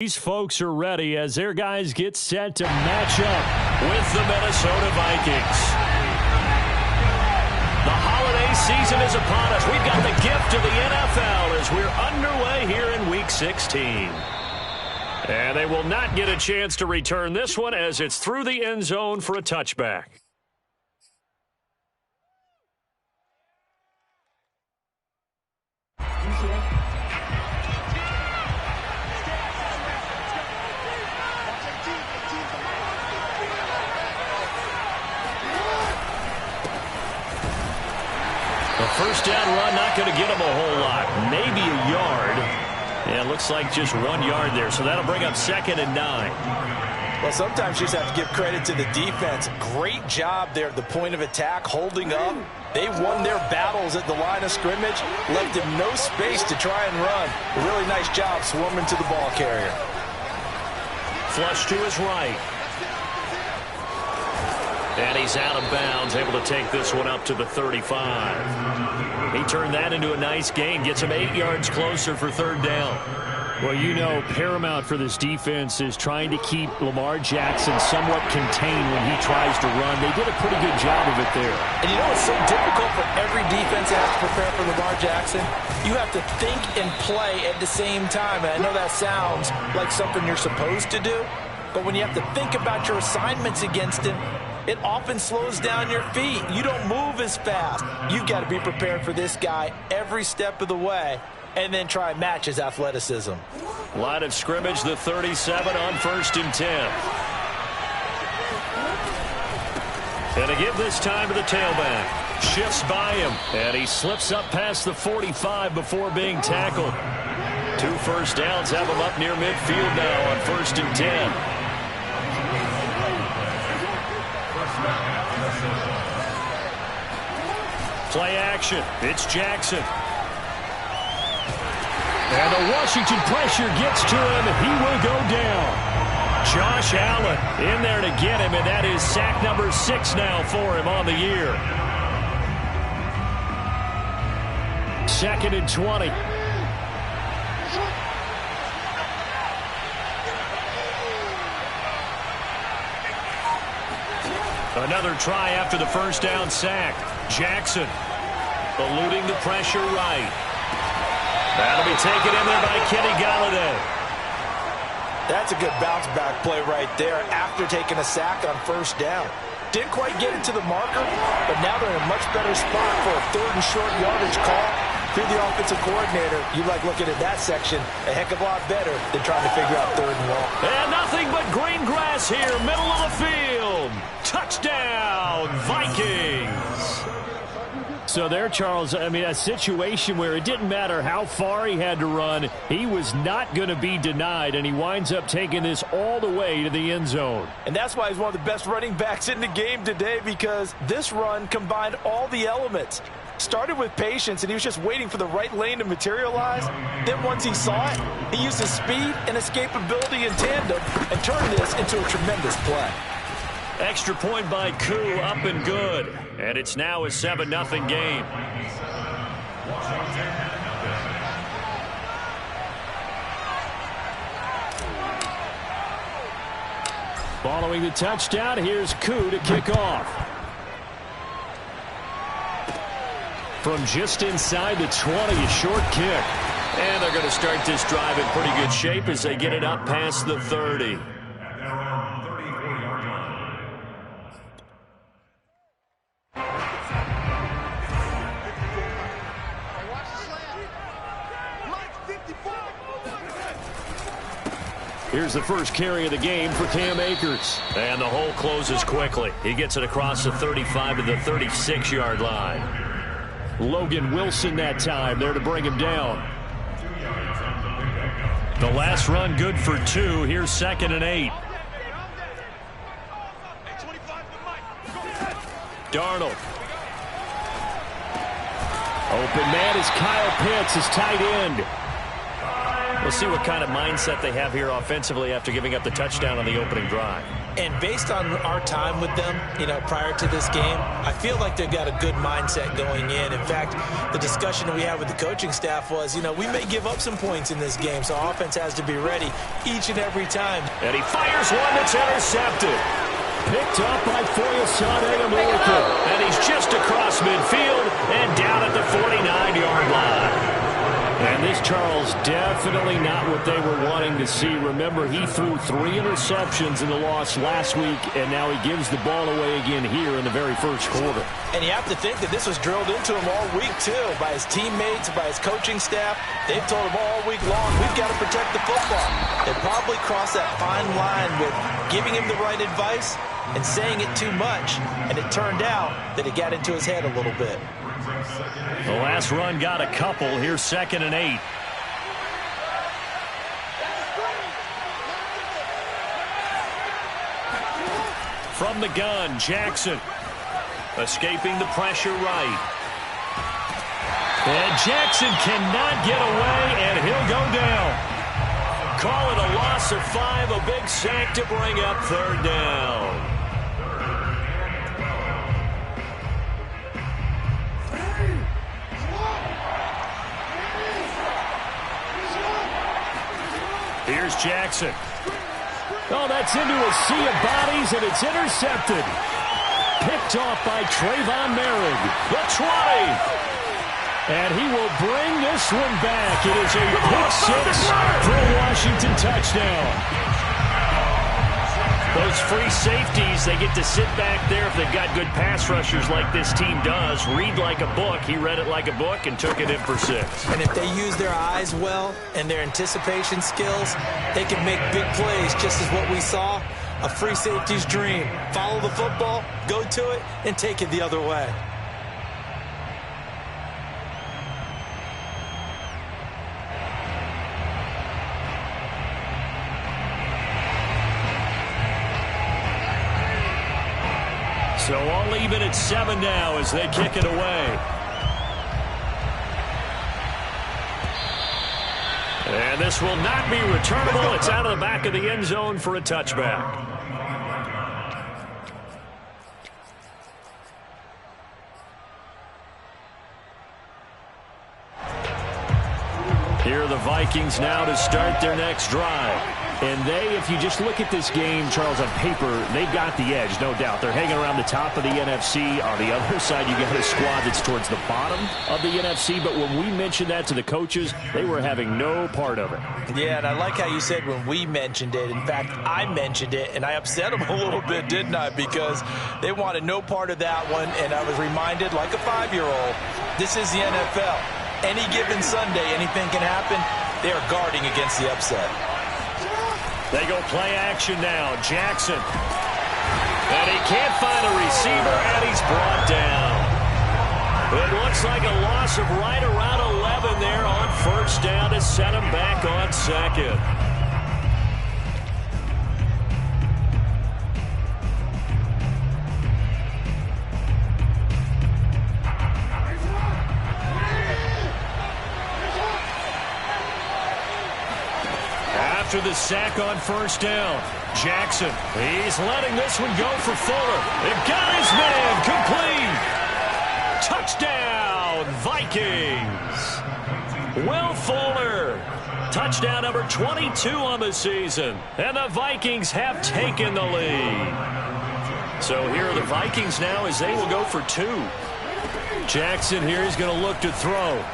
These folks are ready as their guys get set to match up with the Minnesota Vikings. The holiday season is upon us. We've got the gift of the NFL as we're underway here in Week 16. And they will not get a chance to return this one as it's through the end zone for a touchback. First down run, not going to get him a whole lot. Maybe a yard. Yeah, it looks like just 1 yard there. So that'll bring up 2nd and 9. Well, sometimes you just have to give credit to the defense. Great job there at the point of attack, holding up. They won their battles at the line of scrimmage, left him no space to try and run. A really nice job swarming to the ball carrier. Flush to his right. And he's out of bounds, able to take this one up to the 35. He turned that into a nice gain, gets him 8 yards closer for 3rd down. Well, you know, paramount for this defense is trying to keep Lamar Jackson somewhat contained when he tries to run. They did a pretty good job of it there. And you know it's so difficult for every defense that has to prepare for Lamar Jackson? You have to think and play at the same time. And I know that sounds like something you're supposed to do, but when you have to think about your assignments against him, it often slows down your feet. You don't move as fast. You've got to be prepared for this guy every step of the way and then try and match his athleticism. Line of scrimmage, the 37 on 1st and 10. And a give this time to the tailback. Shifts by him, and he slips up past the 45 before being tackled. 2 first downs have him up near midfield now on 1st and 10. Play action. It's Jackson. And the Washington pressure gets to him. He will go down. Josh Allen in there to get him, and that is sack number 6 now for him on the year. 2nd and 20. Another try after the first down sack. Jackson eluding the pressure right. That'll be taken in there by Kenny Golladay. That's a good bounce-back play right there after taking a sack on 1st down. Didn't quite get it to the marker, but now they're in a much better spot for a 3rd and short yardage call. If you're the offensive coordinator, you like looking at that section a heck of a lot better than trying to figure out 3rd and long. And nothing but green grass here, middle of the field. Touchdown, Vikings. So there, Charles, I mean, a situation where it didn't matter how far he had to run, he was not going to be denied, and he winds up taking this all the way to the end zone. And that's why he's one of the best running backs in the game today, because this run combined all the elements. Started with patience, and he was just waiting for the right lane to materialize. Then once he saw it, he used his speed and escapability in tandem and turned this into a tremendous play. Extra point by Koo, up and good. And it's now a 7-0 game. Following the touchdown, here's Koo to kick off. From just inside the 20, a short kick. And they're going to start this drive in pretty good shape as they get it up past the 30. Here's the first carry of the game for Cam Akers. And the hole closes quickly. He gets it across the 35 to the 36-yard line. Logan Wilson that time there to bring him down. The last run good for 2. Here's 2nd and 8. Darnold. Open man is Kyle Pitts, his tight end. We'll see what kind of mindset they have here offensively after giving up the touchdown on the opening drive. And based on our time with them, prior to this game, I feel like they've got a good mindset going in. In fact, the discussion that we had with the coaching staff was, we may give up some points in this game, so our offense has to be ready each and every time. And he fires one that's intercepted. Picked up by Foyesade American. And he's just across midfield and down at the 49-yard line. And this, Charles, definitely not what they were wanting to see. Remember, he threw 3 interceptions in the loss last week, and now he gives the ball away again here in the very first quarter. And you have to think that this was drilled into him all week, too, by his teammates, by his coaching staff. They've told him all week long, we've got to protect the football. They probably crossed that fine line with giving him the right advice and saying it too much, and it turned out that it got into his head a little bit. The last run got a couple. Here's 2nd and 8. From the gun, Jackson. Escaping the pressure right. And Jackson cannot get away, and he'll go down. Call it a loss of 5, a big sack to bring up 3rd down. Here's Jackson. Oh, that's into a sea of bodies, and it's intercepted. Picked off by Trayvon Merrick. The 20. And he will bring this one back. It is a pick 6 for a Washington touchdown. Those free safeties, they get to sit back there if they've got good pass rushers like this team does. Read like a book. He read it like a book and took it in for 6. And if they use their eyes well and their anticipation skills, they can make big plays, just as what we saw. A free safety's dream. Follow the football, go to it, and take it the other way. So all even at 7 now as they kick it away. And this will not be returnable. It's out of the back of the end zone for a touchback. Here are the Vikings now to start their next drive. And they, if you just look at this game, Charles, on paper, they've got the edge, no doubt. They're hanging around the top of the NFC. On the other side, you got a squad that's towards the bottom of the NFC. But when we mentioned that to the coaches, they were having no part of it. Yeah, and I like how you said when we mentioned it. In fact, I mentioned it, and I upset them a little bit, didn't I? Because they wanted no part of that one, and I was reminded, like a 5-year-old, this is the NFL. Any given Sunday, anything can happen. They are guarding against the upset. They go play action now. Jackson. And he can't find a receiver, and he's brought down. It looks like a loss of right around 11 there on 1st down to set him back on 2nd. After the sack on 1st down, Jackson, he's letting this one go for Fuller. It got his man complete. Touchdown, Vikings. Will Fuller, touchdown number 22 on the season. And the Vikings have taken the lead. So here are the Vikings now as they will go for 2. Jackson here is going to look to throw.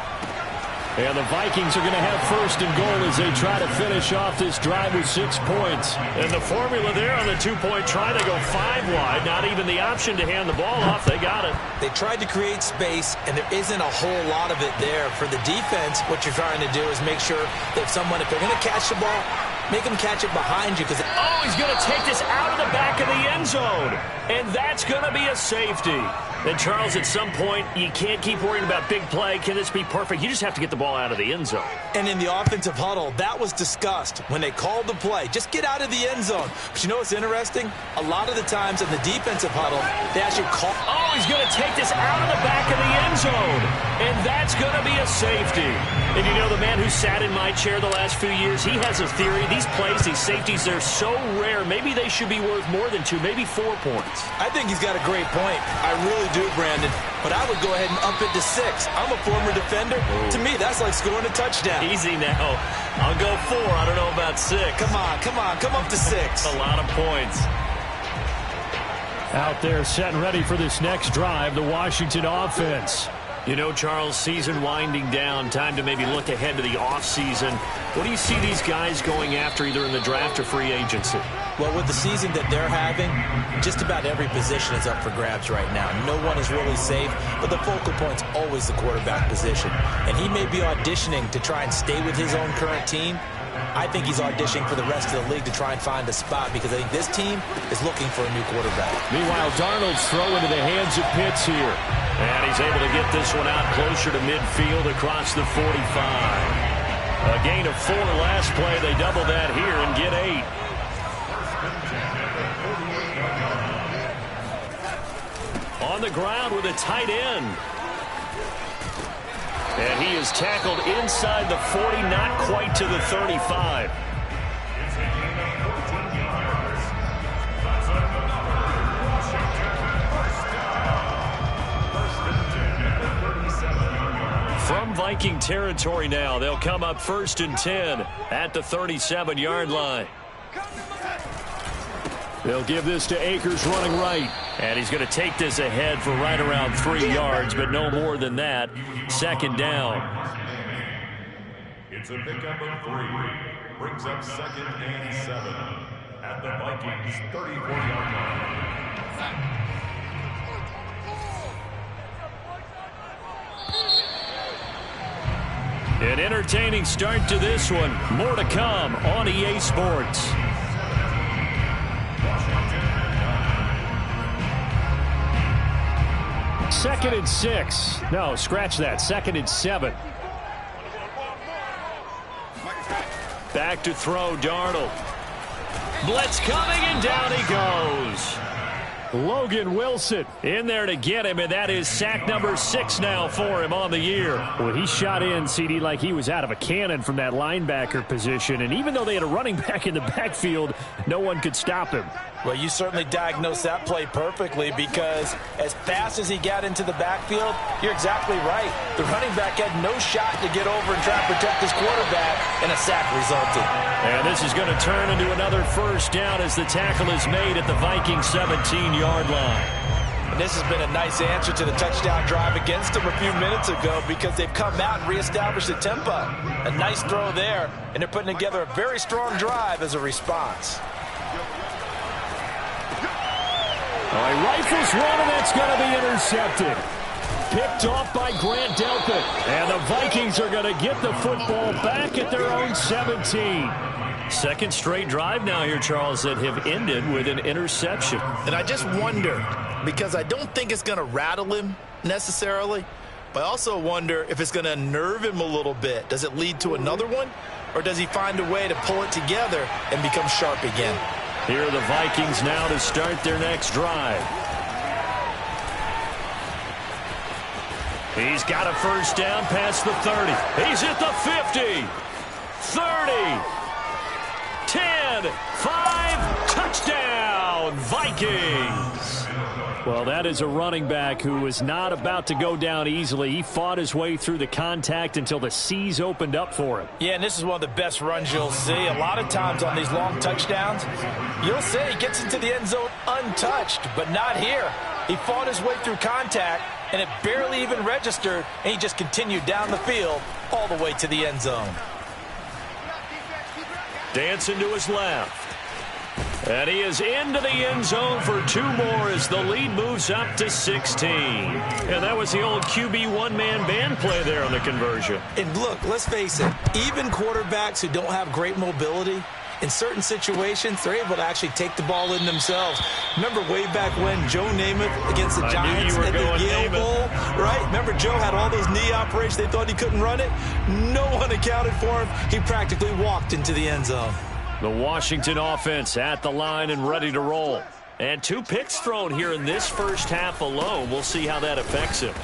And the Vikings are going to have 1st and goal as they try to finish off this drive with 6 points. And the formula there on the 2-point try, they go 5 wide. Not even the option to hand the ball off. They got it. They tried to create space, and there isn't a whole lot of it there. For the defense, what you're trying to do is make sure that if they're going to catch the ball, make him catch it behind you. Oh, he's going to take this out of the back of the end zone. And that's going to be a safety. And, Charles, at some point, you can't keep worrying about big play. Can this be perfect? You just have to get the ball out of the end zone. And in the offensive huddle, that was discussed when they called the play. Just get out of the end zone. But you know what's interesting? A lot of the times in the defensive huddle, they actually call. Oh, he's going to take this out of the back of the end zone. And that's going to be a safety. And you know, the man who sat in my chair the last few years, he has a theory. These plays, these safeties, they're so rare. Maybe they should be worth more than 2, maybe 4 points. I think he's got a great point. I really do, Brandon. But I would go ahead and up it to 6. I'm a former defender. Ooh. To me, that's like scoring a touchdown. Easy now. I'll go 4. I don't know about 6. Come on. Come up to 6. A lot of points. Out there set and ready for this next drive, the Washington offense. You know, Charles, season winding down, time to maybe look ahead to the offseason. What do you see these guys going after either in the draft or free agency? Well, with the season that they're having, just about every position is up for grabs right now. No one is really safe, but the focal point's always the quarterback position. And he may be auditioning to try and stay with his own current team. I think he's auditioning for the rest of the league to try and find a spot because I think this team is looking for a new quarterback. Meanwhile, Darnold's throw into the hands of Pitts here. And he's able to get this one out closer to midfield across the 45. A gain of 4 last play. They double that here and get 8. On the ground with a tight end. And he is tackled inside the 40, not quite to the 35. From Viking territory now, they'll come up 1st and 10 at the 37-yard line. They'll give this to Akers running right. And he's going to take this ahead for right around 3 yards, but no more than that. 2nd down. It's a pickup of 3. Brings up 2nd and 7 at the Vikings 34-yard line. An entertaining start to this one. More to come on EA Sports. Second and 6. No, scratch that. 2nd and 7. Back to throw, Darnold. Blitz coming, and down he goes. Logan Wilson in there to get him, and that is sack number 6 now for him on the year. Well, he shot in, CD, like he was out of a cannon from that linebacker position, and even though they had a running back in the backfield, no one could stop him. Well, you certainly diagnosed that play perfectly because as fast as he got into the backfield, you're exactly right. The running back had no shot to get over and try and protect his quarterback, and a sack resulted. And this is going to turn into another 1st down as the tackle is made at the Vikings 17-yard line. And this has been a nice answer to the touchdown drive against them a few minutes ago because they've come out and reestablished the tempo. A nice throw there, and they're putting together a very strong drive as a response. Oh, he rifles one, and that's going to be intercepted. Picked off by Grant Delpit. And the Vikings are going to get the football back at their own 17. 2nd straight drive now here, Charles, that have ended with an interception. And I just wonder, because I don't think it's going to rattle him necessarily, but I also wonder if it's going to unnerve him a little bit. Does it lead to another one, or does he find a way to pull it together and become sharp again? Here are the Vikings now to start their next drive. He's got a 1st down past the 30. He's at the 50. 30. 10. 5. Touchdown, Vikings. Well, that is a running back who was not about to go down easily. He fought his way through the contact until the seas opened up for him. Yeah, and this is one of the best runs you'll see. A lot of times on these long touchdowns, you'll see he gets into the end zone untouched, but not here. He fought his way through contact, and it barely even registered, and he just continued down the field all the way to the end zone. Dancing to his left. And he is into the end zone for 2 more as the lead moves up to 16. And that was the old QB one-man band play there on the conversion. And look, let's face it, even quarterbacks who don't have great mobility, in certain situations, they're able to actually take the ball in themselves. Remember way back when Joe Namath against the Giants at the Yale Bowl, right? Remember Joe had all those knee operations. They thought he couldn't run it. No one accounted for him. He practically walked into the end zone. The Washington offense at the line and ready to roll. And 2 picks thrown here in this first half alone. We'll see how that affects him.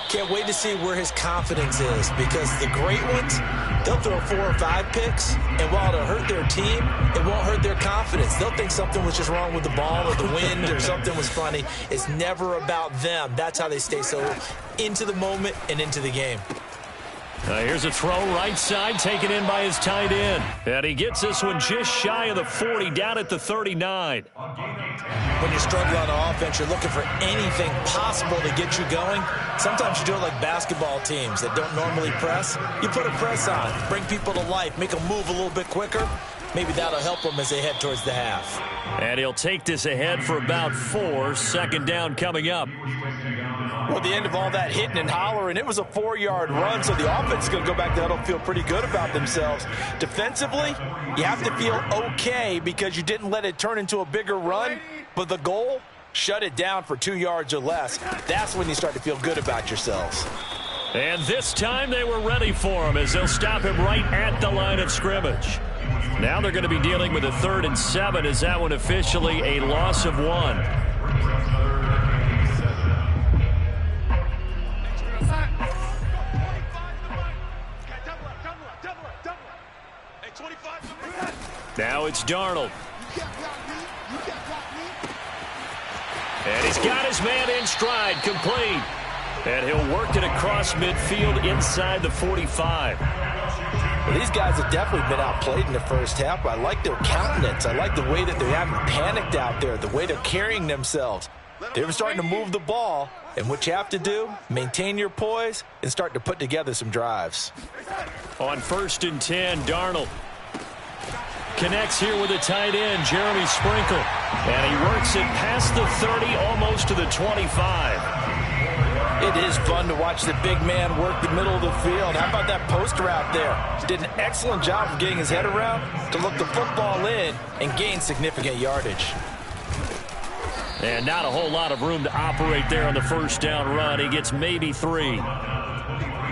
Can't wait to see where his confidence is, because the great ones, they'll throw 4 or 5 picks, and while it'll hurt their team, it won't hurt their confidence. They'll think something was just wrong with the ball or the wind or something was funny. It's never about them. That's how they stay so into the moment and into the game. Here's a throw right side, taken in by his tight end. And he gets this one just shy of the 40, down at the 39. When you're struggling on offense, you're looking for anything possible to get you going. Sometimes you do it like basketball teams that don't normally press. You put a press on, bring people to life, make them move a little bit quicker. Maybe that'll help them as they head towards the half. And he'll take this ahead for about 4. Second down coming up. Well, at the end of all that hitting and hollering, it was a 4-yard run, so the offense is going to go back to huddle and feel pretty good about themselves. Defensively, you have to feel okay because you didn't let it turn into a bigger run, but the goal, shut it down for 2 yards or less. That's when you start to feel good about yourselves. And this time they were ready for him as they'll stop him right at the line of scrimmage. Now they're going to be dealing with a 3rd and 7 as that one officially a loss of 1. Now it's Darnold. And he's got his man in stride, complete. And he'll work it across midfield inside the 45. Well, these guys have definitely been outplayed in the first half. I like their countenance. I like the way that they haven't panicked out there, the way they're carrying themselves. They were starting to move the ball, and what you have to do, maintain your poise and start to put together some drives. On 1st and 10, Darnold connects here with a tight end, Jeremy Sprinkle. And he works it past the 30, almost to the 25. It is fun to watch the big man work the middle of the field. How about that post route there? Did an excellent job of getting his head around to look the football in and gain significant yardage. And not a whole lot of room to operate there on the first down run. He gets maybe 3.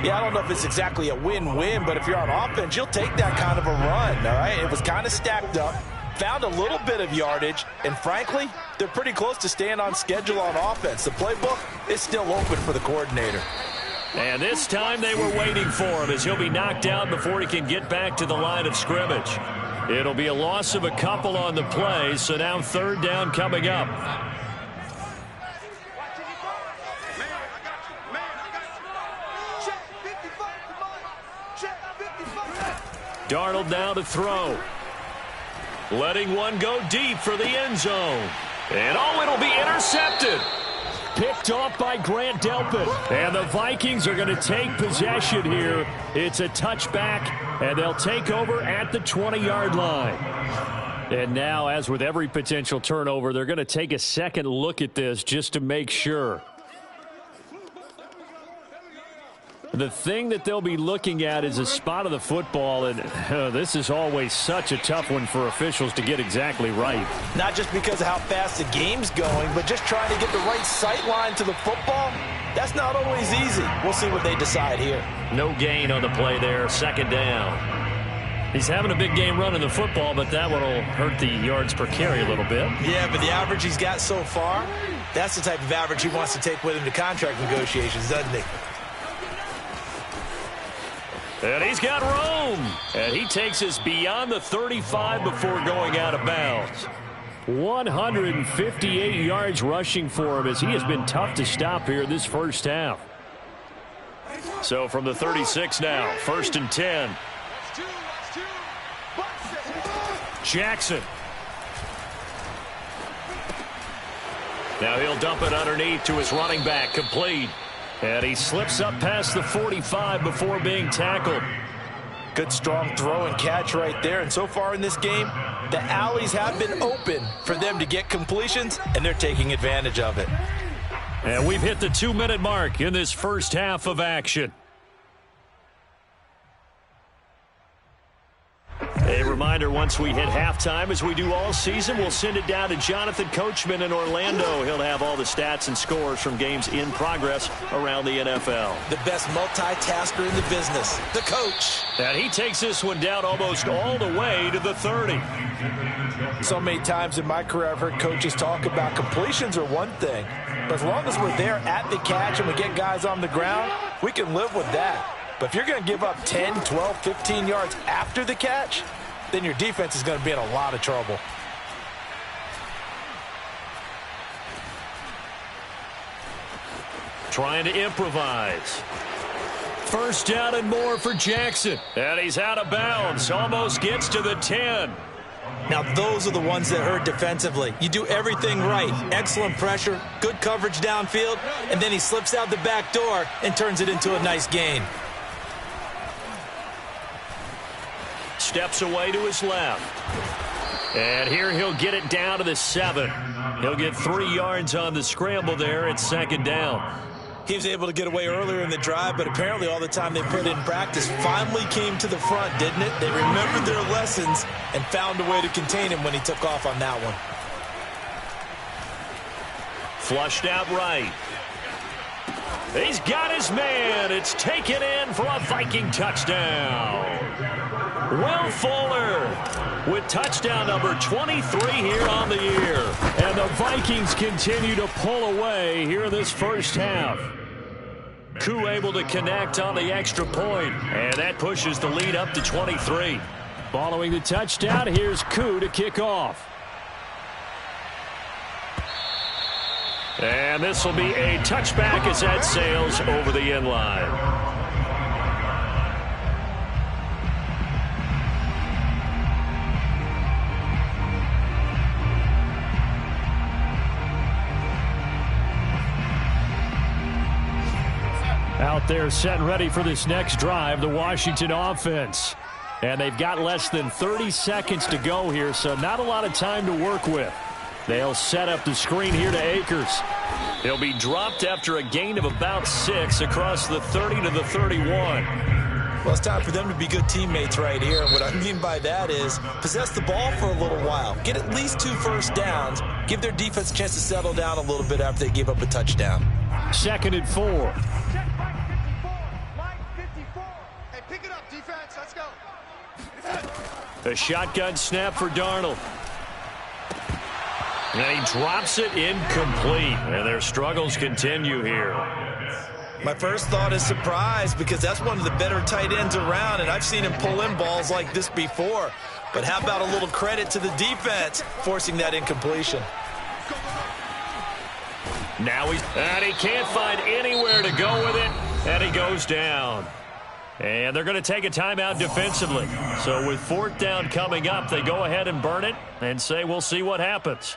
Yeah, I don't know if it's exactly a win-win, but if you're on offense, you'll take that kind of a run, all right? It was kind of stacked up, found a little bit of yardage, and frankly, they're pretty close to staying on schedule on offense. The playbook is still open for the coordinator. And this time they were waiting for him as he'll be knocked down before he can get back to the line of scrimmage. It'll be a loss of a couple on the play, so now 3rd down coming up. Darnold now to throw. Letting one go deep for the end zone. And it'll be intercepted. Picked off by Grant Delpit. And the Vikings are going to take possession here. It's a touchback, and they'll take over at the 20-yard line. And now, as with every potential turnover, they're going to take a second look at this just to make sure. The thing that they'll be looking at is a spot of the football, and this is always such a tough one for officials to get exactly right. Not just because of how fast the game's going, but just trying to get the right sight line to the football. That's not always easy. We'll see what they decide here. No gain on the play there, 2nd down. He's having a big game running the football, but that one will hurt the yards per carry a little bit. Yeah, but the average he's got so far, that's the type of average he wants to take with him to contract negotiations, doesn't he? And he's got room. And he takes us beyond the 35 before going out of bounds. 158 yards rushing for him as he has been tough to stop here this first half. So from the 36 now, 1st and 10. Jackson. Now he'll dump it underneath to his running back, complete. And he slips up past the 45 before being tackled. Good strong throw and catch right there. And so far in this game, the alleys have been open for them to get completions, and they're taking advantage of it. And we've hit the 2-minute mark in this first half of action. A Reminder, once we hit halftime, as we do all season, we'll send it down to Jonathan Coachman in Orlando. He'll have all the stats and scores from games in progress around the NFL. The best multitasker in the business, the coach. And he takes this one down almost all the way to the 30. So many times in my career, I've heard coaches talk about completions are one thing. But as long as we're there at the catch and we get guys on the ground, we can live with that. But if you're going to give up 10, 12, 15 yards after the catch, then your defense is going to be in a lot of trouble. Trying to improvise. First down and more for Jackson. And he's out of bounds. Almost gets to the 10. Now, those are the ones that hurt defensively. You do everything right. Excellent pressure, good coverage downfield, and then he slips out the back door and turns it into a nice gain. Steps away to his left. And here he'll get it down to the 7. He'll get 3 yards on the scramble there at second down. He was able to get away earlier in the drive, but apparently all the time they put in practice finally came to the front, didn't it? They remembered their lessons and found a way to contain him when he took off on that one. Flushed out right. He's got his man. It's taken in for a Viking touchdown. Will Fuller with touchdown number 23 here on the year. And the Vikings continue to pull away here in this first half. Koo able to connect on the extra point, and that pushes the lead up to 23. Following the touchdown, here's Koo to kick off. And this will be a touchback as that sails over the end line. Out there set and ready for this next drive, the Washington offense. And they've got less than 30 seconds to go here, so not a lot of time to work with. They'll set up the screen here to Akers. He'll be dropped after a gain of about 6 across the 30 to the 31. Well, it's time for them to be good teammates right here. What I mean by that is possess the ball for a little while. Get at least 2 first downs. Give their defense a chance to settle down a little bit after they give up a touchdown. 2nd and 4. A shotgun snap for Darnold. And he drops it incomplete. And their struggles continue here. My first thought is surprise because that's one of the better tight ends around, and I've seen him pull in balls like this before. But how about a little credit to the defense forcing that incompletion? Now he can't find anywhere to go with it, and he goes down. And they're going to take a timeout defensively. So with 4th down coming up, they go ahead and burn it and say we'll see what happens.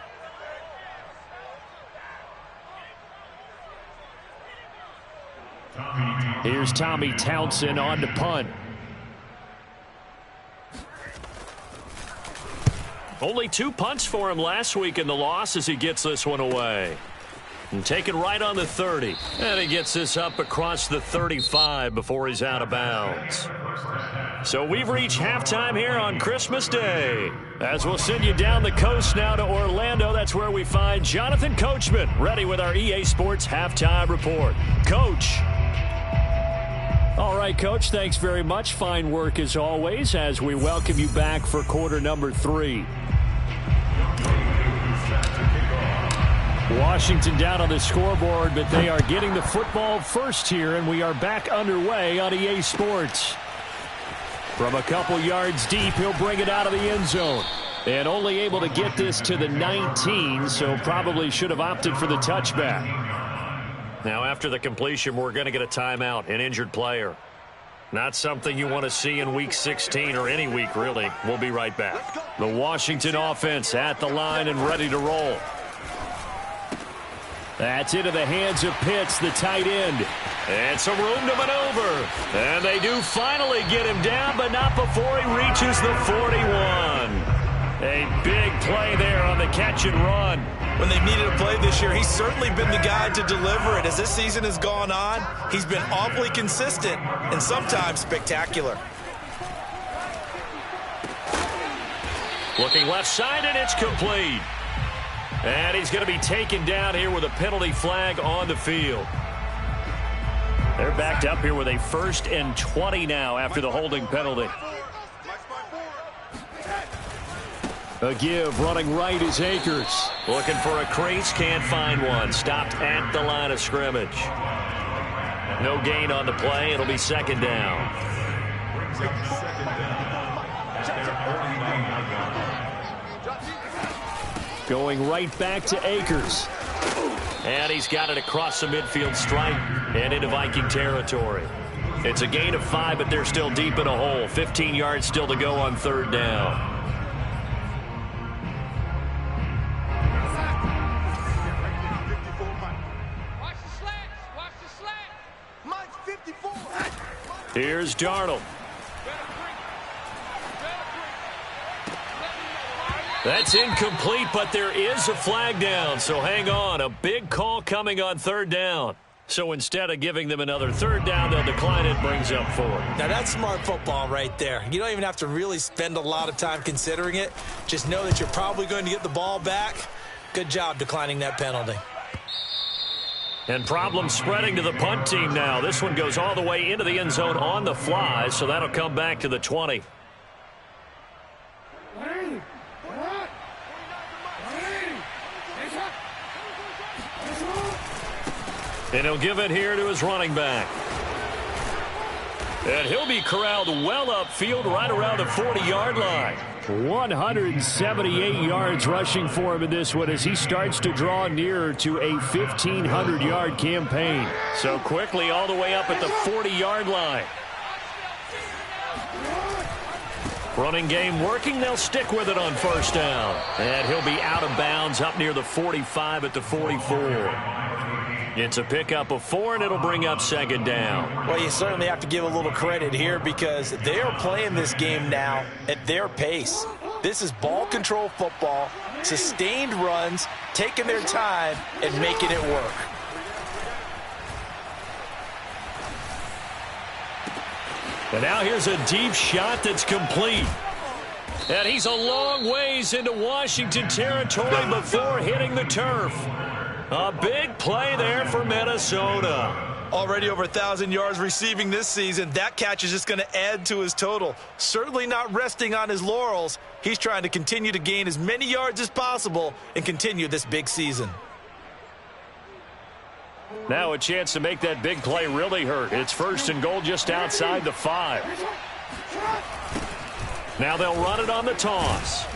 Here's Tommy Townsend on to punt. Only 2 punts for him last week in the loss as he gets this one away. And taken right on the 30. And he gets this up across the 35 before he's out of bounds. So we've reached halftime here on Christmas Day. As we'll send you down the coast now to Orlando, that's where we find Jonathan Coachman ready with our EA Sports Halftime Report. Coach. All right, Coach, thanks very much. Fine work as always as we welcome you back for quarter number 3. Washington down on the scoreboard, but they are getting the football first here, and we are back underway on EA Sports. From a couple yards deep, he'll bring it out of the end zone. And only able to get this to the 19, so probably should have opted for the touchback. Now after the completion, we're going to get a timeout, an injured player. Not something you want to see in Week 16 or any week, really. We'll be right back. The Washington offense at the line and ready to roll. That's into the hands of Pitts, the tight end. And some room to maneuver. And they do finally get him down, but not before he reaches the 41. A big play there on the catch and run. When they've needed a play this year, he's certainly been the guy to deliver it. As this season has gone on, he's been awfully consistent and sometimes spectacular. Looking left side, and it's complete. And he's going to be taken down here with a penalty flag on the field. They're backed up here with a 1st and 20 now after the holding penalty. A give, running right is Akers. Looking for a crease, can't find one. Stopped at the line of scrimmage. No gain on the play. It'll be 2nd down. Brings up 2nd down at their 49-yard line. Going right back to Akers. And he's got it across the midfield stripe and into Viking territory. It's a gain of 5, but they're still deep in a hole. 15 yards still to go on 3rd down. Here's Darnold. That's incomplete, but there is a flag down, so hang on. A big call coming on 3rd down. So instead of giving them another 3rd down, they'll decline it, brings up 4. Now, that's smart football right there. You don't even have to really spend a lot of time considering it. Just know that you're probably going to get the ball back. Good job declining that penalty. And problems spreading to the punt team now. This one goes all the way into the end zone on the fly, so that'll come back to the 20. And he'll give it here to his running back. And he'll be corralled well upfield right around the 40-yard line. 178 yards rushing for him in this one as he starts to draw nearer to a 1,500-yard campaign. So quickly all the way up at the 40-yard line. Running game working. They'll stick with it on 1st down. And he'll be out of bounds up near the 45 at the 44. It's a pickup of 4, and it'll bring up 2nd down. Well, you certainly have to give a little credit here because they are playing this game now at their pace. This is ball control football, sustained runs, taking their time, and making it work. And now here's a deep shot that's complete. And he's a long ways into Washington territory before hitting the turf. A big play there for Minnesota. Already over 1,000 yards receiving this season. That catch is just going to add to his total. Certainly not resting on his laurels. He's trying to continue to gain as many yards as possible and continue this big season. Now a chance to make that big play really hurt. It's 1st and goal just outside the 5. Now they'll run it on the toss.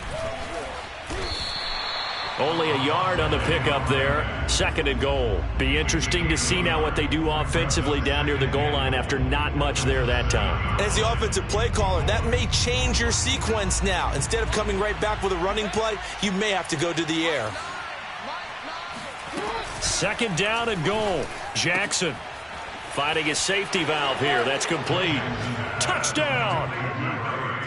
Only a yard on the pickup there. 2nd and goal. Be interesting to see now what they do offensively down near the goal line after not much there that time. As the offensive play caller, that may change your sequence now. Instead of coming right back with a running play, you may have to go to the air. 2nd down and goal. Jackson finding his safety valve here. That's complete. Touchdown!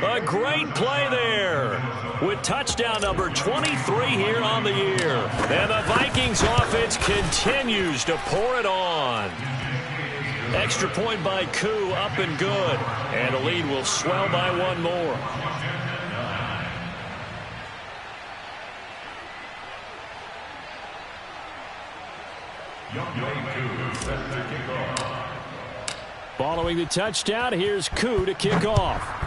A great play there with touchdown number 23 here on the year. And the Vikings offense continues to pour it on. Extra point by Koo, up and good. And the lead will swell by 1 more. Following the touchdown, here's Koo to kick off.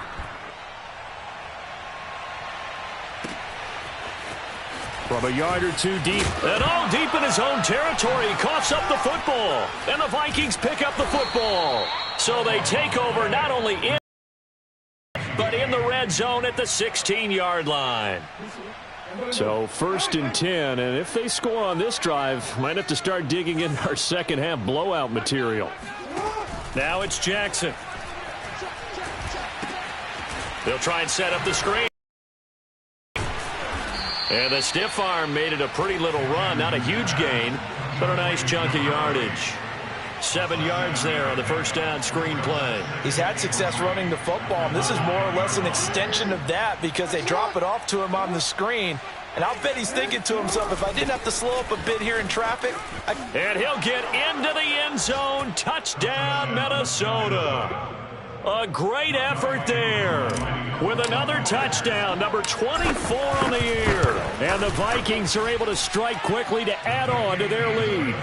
From a yard or 2 deep. And all deep in his own territory. He coughs up the football. And the Vikings pick up the football. So they take over not only in, but in the red zone at the 16-yard line. So 1st and 10, and if they score on this drive, might have to start digging in our second-half blowout material. Now it's Jackson. They'll try and set up the screen. And the stiff arm made it a pretty little run. Not a huge gain, but a nice chunk of yardage. 7 yards there on the 1st down screen play. He's had success running the football, and this is more or less an extension of that because they drop it off to him on the screen. And I'll bet he's thinking to himself, if I didn't have to slow up a bit here in traffic. And he'll get into the end zone. Touchdown, Minnesota. A great effort there with another touchdown, number 24 on the year. And the Vikings are able to strike quickly to add on to their lead.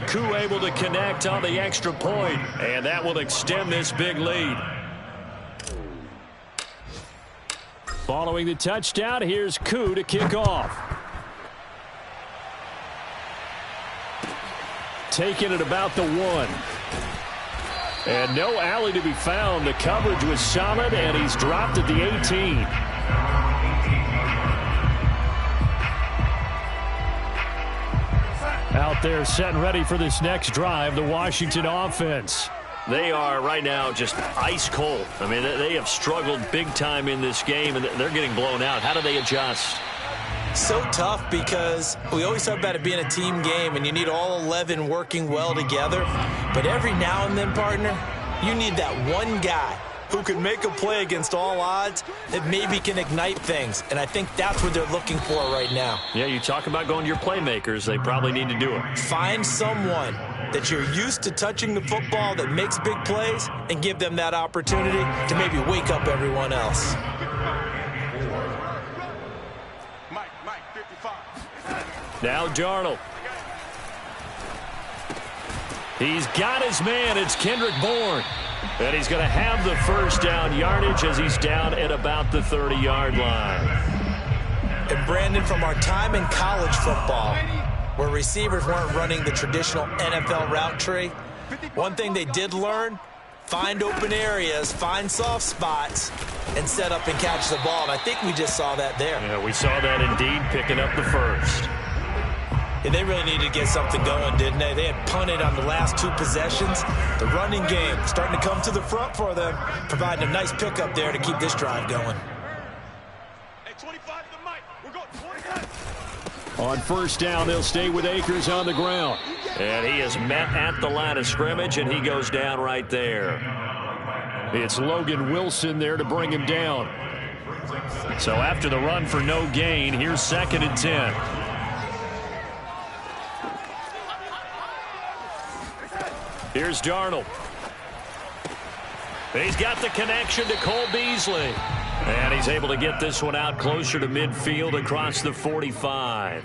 Koo able to connect on the extra point, and that will extend this big lead. Following the touchdown, here's Koo to kick off. Taking it about the 1. And no alley to be found. The coverage was solid, and he's dropped at the 18. Out there set and ready for this next drive, the Washington offense. They are right now just ice cold. I mean, they have struggled big time in this game, and they're getting blown out. How do they adjust? So tough because we always talk about it being a team game and you need all 11 working well together. But every now and then, partner, you need that one guy who can make a play against all odds that maybe can ignite things. And I think that's what they're looking for right now. Yeah, you talk about going to your playmakers. They probably need to do it. Find someone that you're used to touching the football that makes big plays and give them that opportunity to maybe wake up everyone else. Now Darnold. He's got his man. It's Kendrick Bourne. And he's going to have the first down yardage as he's down at about the 30-yard line. And Brandon, from our time in college football, where receivers weren't running the traditional NFL route tree, one thing they did learn, find open areas, find soft spots, and set up and catch the ball. And I think we just saw that there. Yeah, we saw that indeed, picking up the first. And they really needed to get something going, didn't they? They had punted on the last 2 possessions. The running game starting to come to the front for them, providing a nice pickup there to keep this drive going. Hey, 25 to the mic. We're going 25. On first down, they'll stay with Akers on the ground. And he is met at the line of scrimmage, and he goes down right there. It's Logan Wilson there to bring him down. So after the run for no gain, here's 2nd and 10. Here's Darnold. He's got the connection to Cole Beasley. And he's able to get this one out closer to midfield across the 45.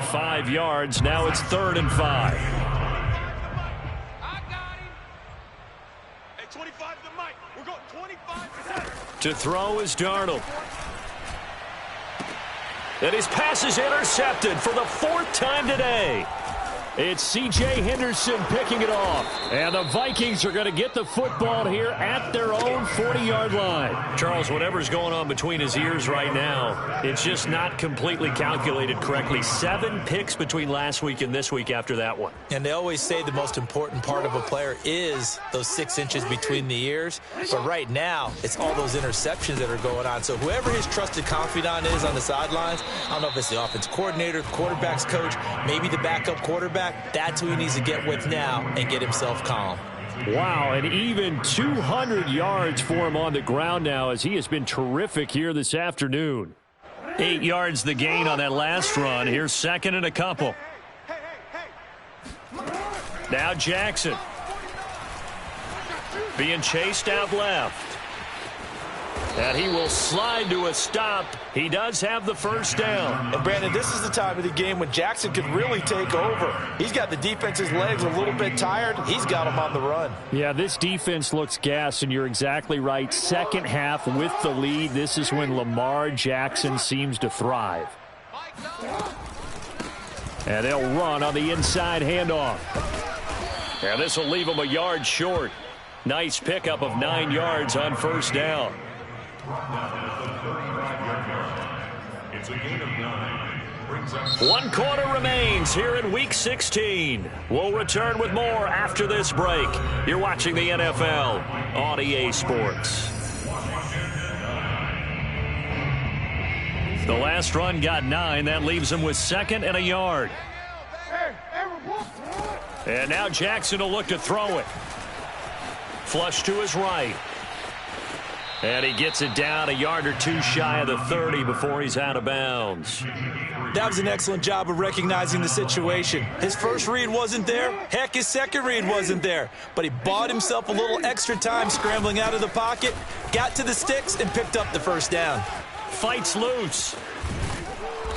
5 yards. Now it's 3rd and 5. I got him. Hey, 25 to the mic. We're going 25. To throw is Darnold. And his pass is intercepted for the 4th time today. It's C.J. Henderson picking it off. And the Vikings are going to get the football here at their own 40-yard line. Charles, whatever's going on between his ears right now, it's just not completely calculated correctly. 7 picks between last week and this week after that one. And they always say the most important part of a player is those 6 inches between the ears. But right now, it's all those interceptions that are going on. So whoever his trusted confidant is on the sidelines, I don't know if it's the offense coordinator, the quarterback's coach, maybe the backup quarterback, that's who he needs to get with now and get himself calm. Wow, and even 200 yards for him on the ground now as he has been terrific here this afternoon. 8 yards the gain on that last run. Here's 2nd and a couple. Now Jackson. Being chased out left. And he will slide to a stop. He does have the first down. And, Brandon, this is the time of the game when Jackson can really take over. He's got the defense's legs a little bit tired. He's got him on the run. Yeah, this defense looks gassed, and you're exactly right. Second half with the lead, this is when Lamar Jackson seems to thrive. And they'll run on the inside handoff. And this will leave him a yard short. Nice pickup of 9 yards on first down. It's a gain of 9. Brings up 1 quarter remains here in Week 16. We'll return with more after this break. You're watching the NFL on EA Sports. The last run got 9. That leaves him with 2nd and a yard. And now Jackson will look to throw it. Flush to his right. And he gets it down a yard or two shy of the 30 before he's out of bounds. That was an excellent job of recognizing the situation. His first read wasn't there. Heck, his second read wasn't there. But he bought himself a little extra time scrambling out of the pocket, got to the sticks, and picked up the first down. Fights loose.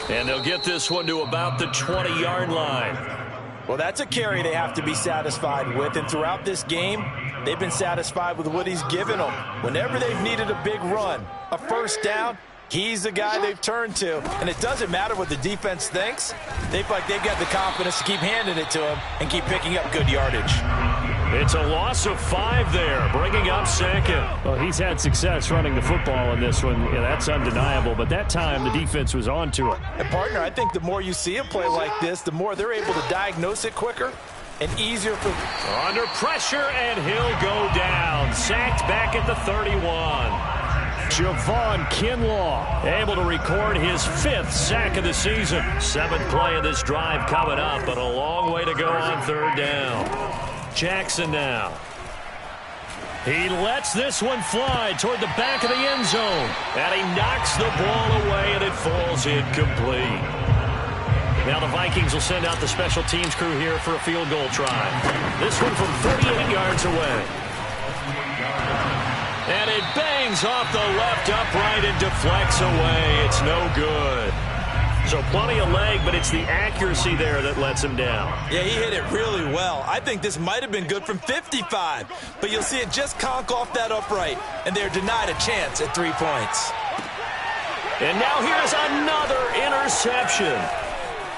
And they'll get this one to about the 20-yard line. Well, that's a carry they have to be satisfied with. And throughout this game, they've been satisfied with what he's given them. Whenever they've needed a big run, a first down, he's the guy they've turned to. And it doesn't matter what the defense thinks. They feel like they've got the confidence to keep handing it to him and keep picking up good yardage. It's a loss of 5 there, bringing up second. Well, he's had success running the football in this one. Yeah, that's undeniable. But that time, the defense was on to it. And, partner, I think the more you see a play like this, the more they're able to diagnose it quicker and easier for... Under pressure, and he'll go down. Sacked back at the 31. Javon Kinlaw able to record his 5th sack of the season. 7th play of this drive coming up, but a long way to go on 3rd down. Jackson now. He lets this one fly toward the back of the end zone. And he knocks the ball away, and it falls incomplete. Now the Vikings will send out the special teams crew here for a field goal try. This one from 48 yards away. And it bangs off the left upright and deflects away. It's no good. So plenty of leg, but it's the accuracy there that lets him down. Yeah, he hit it really well. I think this might have been good from 55, but you'll see it just conk off that upright, and they're denied a chance at 3 points. And now here's another interception.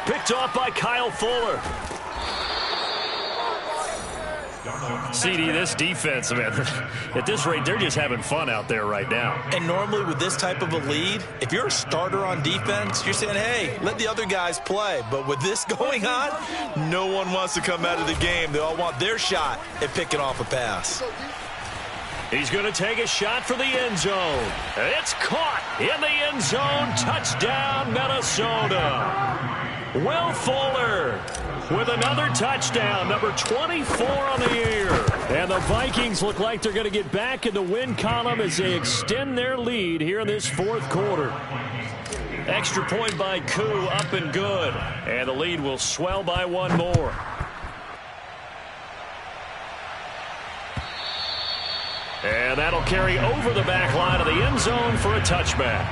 Picked off by Kyle Fuller. CD, this defense, man, at this rate, they're just having fun out there right now. And normally with this type of a lead, if you're a starter on defense, you're saying, hey, let the other guys play. But with this going on, no one wants to come out of the game. They all want their shot at picking off a pass. He's going to take a shot for the end zone. It's caught in the end zone. Touchdown, Minnesota. Will Fuller with another touchdown, number 24 on the year. And the Vikings look like they're going to get back in the win column as they extend their lead here in this 4th quarter. Extra point by Koo, up and good. And the lead will swell by 1 more. And that'll carry over the back line of the end zone for a touchback.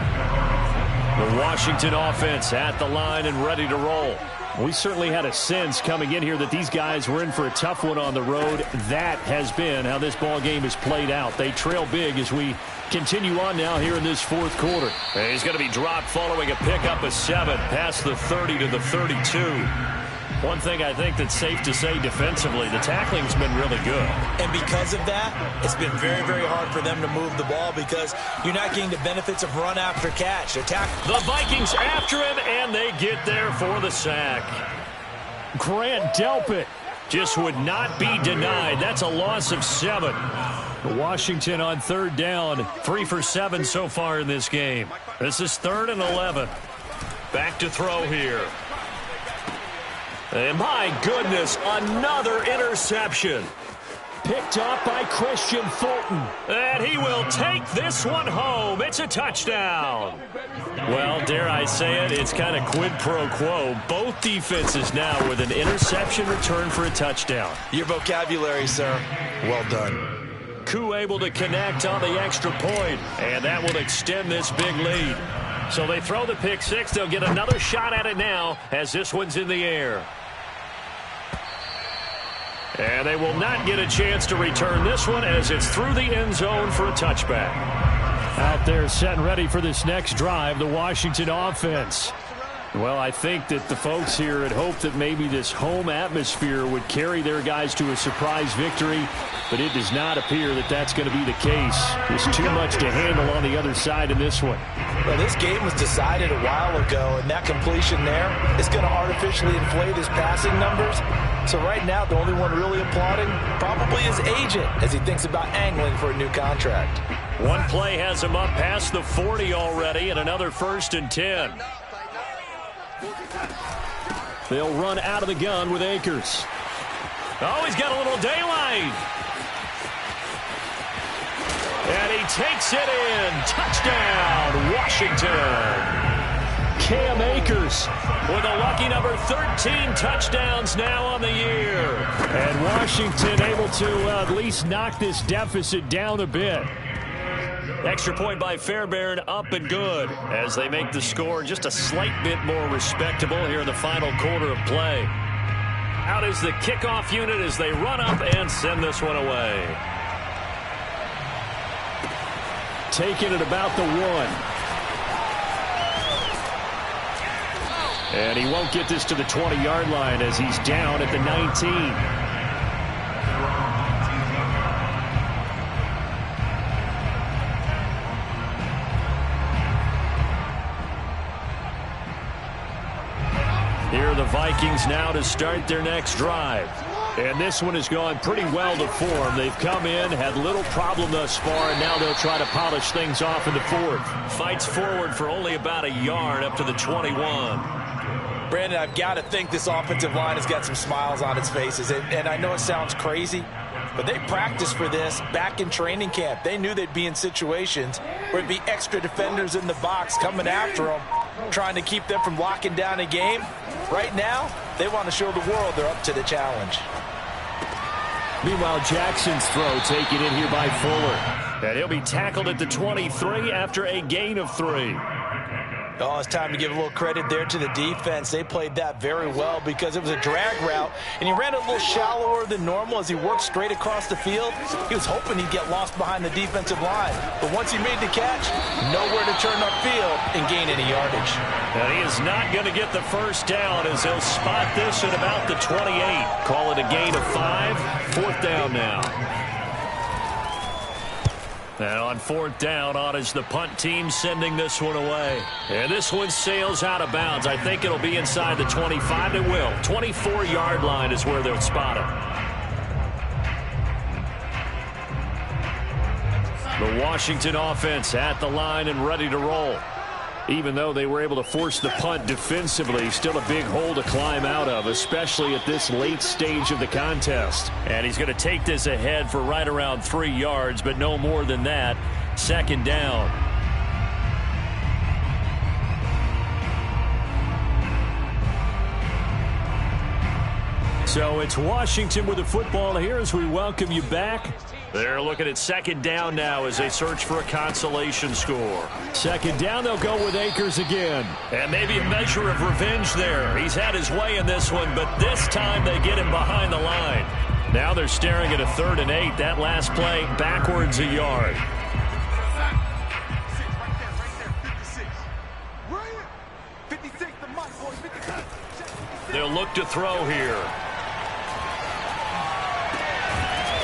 The Washington offense at the line and ready to roll. We certainly had a sense coming in here that these guys were in for a tough one on the road. That has been how this ball game has played out. They trail big as we continue on now here in this 4th quarter. And he's going to be dropped following a pickup of 7 past the 30 to the 32. One thing I think that's safe to say defensively, the tackling's been really good. And because of that, it's been very, very hard for them to move the ball because you're not getting the benefits of run after catch. The Vikings after him, and they get there for the sack. Grant Delpit just would not be denied. That's a loss of 7. Washington on 3rd down. 3 for 7 so far in this game. This is 3rd and 11. Back to throw here. And my goodness, another interception. Picked up by Christian Fulton. And he will take this one home. It's a touchdown. Well, dare I say it, it's kind of quid pro quo. Both defenses now with an interception return for a touchdown. Your vocabulary, sir. Well done. Koo able to connect on the extra point, and that will extend this big lead. So they throw the pick 6. They'll get another shot at it now as this one's in the air. And they will not get a chance to return this one as it's through the end zone for a touchback. Out there set and ready for this next drive, the Washington offense. Well, I think that the folks here had hoped that maybe this home atmosphere would carry their guys to a surprise victory, but it does not appear that that's going to be the case. There's too much to handle on the other side in this one. Well, this game was decided a while ago, and that completion there is going to artificially inflate his passing numbers. So right now, the only one really applauding probably his agent as he thinks about angling for a new contract. One play has him up past the 40 already, and another 1st and 10. They'll run out of the gun with Akers. Oh, he's got a little daylight. And he takes it in. Touchdown, Washington. Cam Akers with a lucky number 13 touchdowns now on the year. And Washington able to at least knock this deficit down a bit. Extra point by Fairbairn, up and good as they make the score just a slight bit more respectable here in the final quarter of play. Out is the kickoff unit as they run up and send this one away. Taking it about the 1. And he won't get this to the 20-yard line as he's down at the 19. Here are the Vikings now to start their next drive. And this one has gone pretty well to form. They've come in, had little problem thus far, and now they'll try to polish things off in the fourth. Fights forward for only about a yard up to the 21. Brandon, I've got to think this offensive line has got some smiles on its faces. And I know it sounds crazy, but they practiced for this back in training camp. They knew they'd be in situations where it'd be extra defenders in the box coming after them, trying to keep them from locking down a game. Right now, they want to show the world they're up to the challenge. Meanwhile, Jackson's throw taken in here by Fuller. And he'll be tackled at the 23 after a gain of 3. Oh, it's time to give a little credit there to the defense. They played that very well because it was a drag route, and he ran a little shallower than normal as he worked straight across the field. He was hoping he'd get lost behind the defensive line, but once he made the catch, nowhere to turn upfield and gain any yardage. And he is not going to get the first down as he'll spot this at about the 28. Call it a gain of 5. 4th down now. And on 4th down, on is the punt team sending this one away. And this one sails out of bounds. I think it'll be inside the 25. It will. 24-yard line is where they'll spot it. The Washington offense at the line and ready to roll. Even though they were able to force the punt defensively, still a big hole to climb out of, especially at this late stage of the contest. And he's going to take this ahead for right around 3 yards, but no more than that. 2nd down. So it's Washington with the football here as we welcome you back. They're looking at 2nd down now as they search for a consolation score. 2nd down, they'll go with Akers again. And maybe a measure of revenge there. He's had his way in this one, but this time they get him behind the line. Now they're staring at a 3rd and 8. That last play backwards a yard. They'll look to throw here.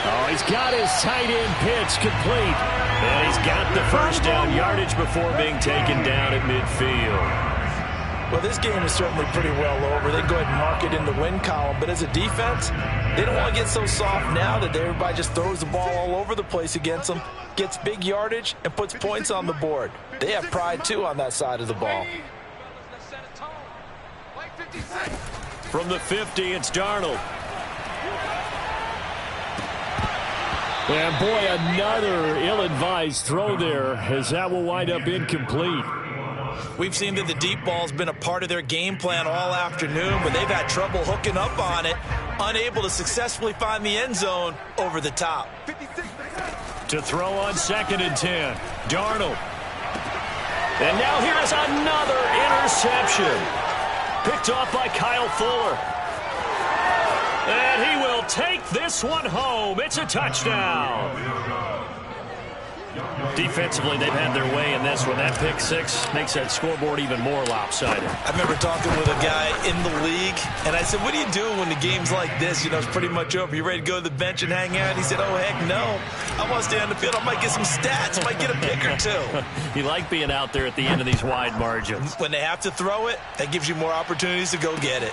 Oh, he's got his tight end pitch complete. And he's got the first down yardage before being taken down at midfield. Well, this game is certainly pretty well over. They go ahead and mark it in the win column. But as a defense, they don't want to get so soft now that everybody just throws the ball all over the place against them, gets big yardage, and puts points on the board. They have pride, too, on that side of the ball. From the 50, it's Darnold. And boy, another ill-advised throw there as that will wind up incomplete. We've seen that the deep ball's been a part of their game plan all afternoon, but they've had trouble hooking up on it, unable to successfully find the end zone over the top. To throw on 2nd and 10, Darnold. And now here is another interception. Picked off by Kyle Fuller. And he will take this one home. It's a touchdown. Defensively, they've had their way in this one. That pick 6 makes that scoreboard even more lopsided. I remember talking with a guy in the league, and I said, what do you do when the game's like this? You know, it's pretty much over. You ready to go to the bench and hang out? He said, oh, heck no. I want to stay on the field. I might get some stats. Might get a pick or 2. You like being out there at the end of these wide margins. When they have to throw it, that gives you more opportunities to go get it.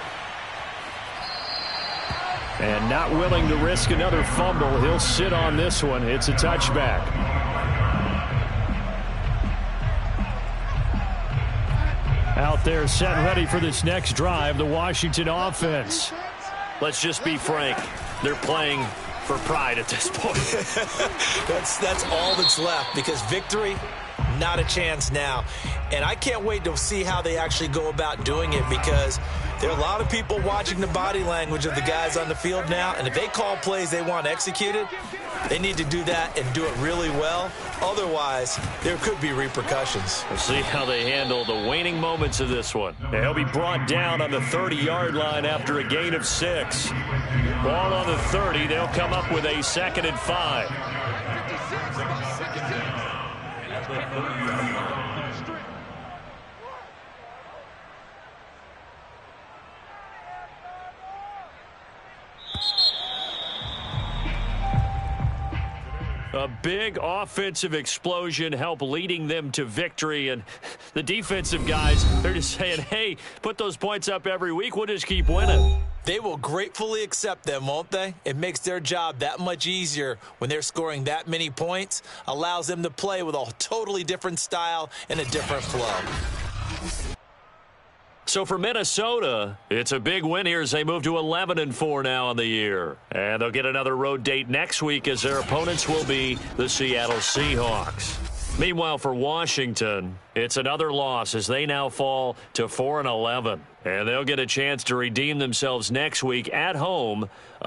And not willing to risk another fumble, he'll sit on this one. It's a touchback. Out there set ready for this next drive, the Washington offense. Let's just be frank. They're playing for pride at this point. That's all that's left, because victory, not a chance now. And I can't wait to see how they actually go about doing it, because there are a lot of people watching the body language of the guys on the field now, and if they call plays they want executed, they need to do that and do it really well. Otherwise, there could be repercussions. We'll see how they handle the waning moments of this one. And he'll be brought down on the 30-yard line after a gain of 6. Ball on the 30. They'll come up with a 2nd and 5. A big offensive explosion helped leading them to victory, and the defensive guys, they're just saying, hey, put those points up every week, we'll just keep winning. They will gratefully accept them, won't they? It makes their job that much easier when they're scoring that many points, allows them to play with a totally different style and a different flow. So for Minnesota, it's a big win here as they move to 11-4 now on the year. And they'll get another road date next week as their opponents will be the Seattle Seahawks. Meanwhile, for Washington, it's another loss as they now fall to 4-11. And they'll get a chance to redeem themselves next week at home